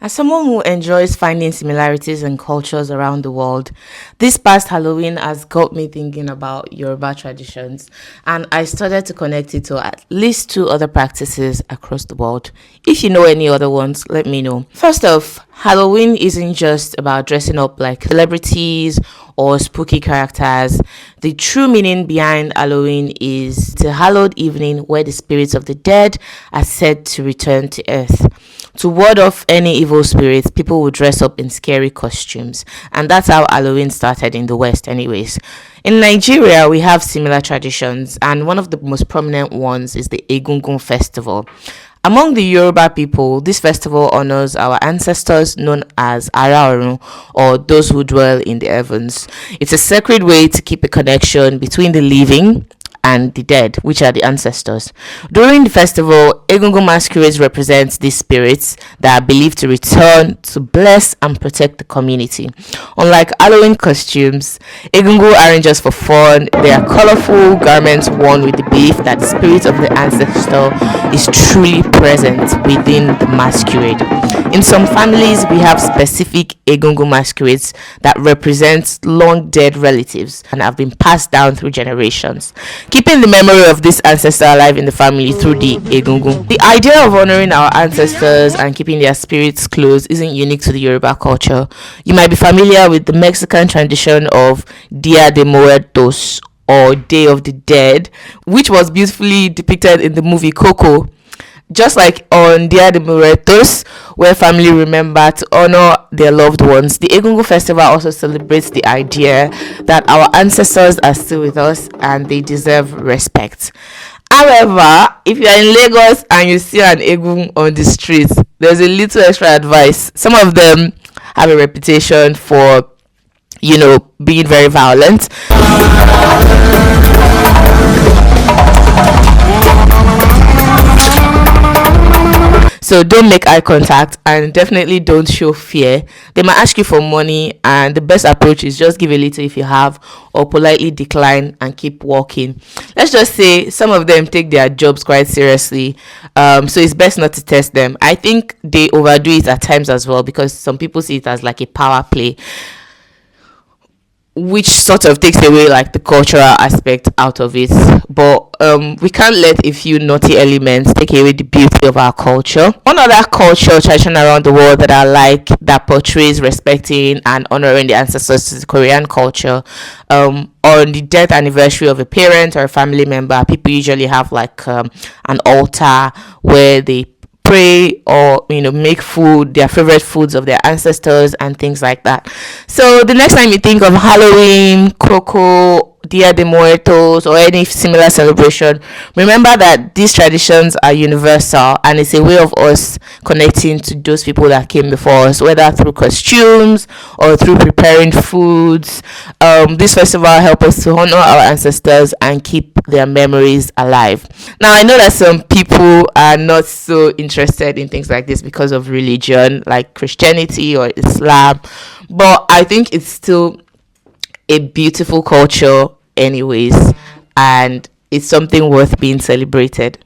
As someone who enjoys finding similarities in cultures around the world, this past Halloween has got me thinking about Yoruba traditions, and I started to connect it to at least two other practices across the world. If you know any other ones, let me know. First off, Halloween isn't just about dressing up like celebrities or spooky characters. The true meaning behind Halloween is the hallowed evening where the spirits of the dead are said to return to earth. To ward off any evil spirits, people would dress up in scary costumes, and that's how Halloween started in the West, anyways. In Nigeria, we have similar traditions, and one of the most prominent ones is the Egungun Festival. Among the Yoruba people, this festival honors our ancestors known as Ará Ọ, or those who dwell in the heavens. It's a sacred way to keep a connection between the living and the dead, which are the ancestors. During the festival, Egungun Masquerades represents these spirits that are believed to return to bless and protect the community. Unlike Halloween costumes, Egungun aren't just for fun. They are colorful garments worn with the belief that the spirit of the ancestor is truly present within the masquerade. In some families, we have specific Egungun masquerades that represent long dead relatives and have been passed down through generations, keeping the memory of this ancestor alive in the family through the Egungun. The idea of honoring our ancestors and keeping their spirits close isn't unique to the Yoruba culture. You might be familiar with the Mexican tradition of Dia de Muertos, or Day of the Dead, which was beautifully depicted in the movie Coco. Just like on Dia de Muertos, where family remember to honor their loved ones, the Egungun Festival also celebrates the idea that our ancestors are still with us and they deserve respect. However, if you are in Lagos and you see an Egungun on the streets, there's a little extra advice. Some of them have a reputation for, being very violent. So don't make eye contact and definitely don't show fear. They might ask you for money, and the best approach is just give a little if you have, or politely decline and keep walking. Let's just say some of them take their jobs quite seriously, so it's best not to test them. I think they overdo it at times as well, because some people see it as like a power play, which sort of takes away like the cultural aspect out of it. But we can't let a few naughty elements take away the beauty of our culture. One other culture tradition around the world that I like, that portrays respecting and honoring the ancestors, is the Korean culture. On the death anniversary of a parent or a family member, people usually have like an altar where they pray or make food, their favorite foods of their ancestors and things like that. So the next time you think of Halloween, Coco, Dia de Muertos, or any similar celebration, remember that these traditions are universal, and it's a way of us connecting to those people that came before us, whether through costumes or through preparing foods. This festival helps us to honor our ancestors and keep their memories alive. Now, I know that some people are not so interested in things like this because of religion, like Christianity or Islam, but I think it's still a beautiful culture anyways, and it's something worth being celebrated.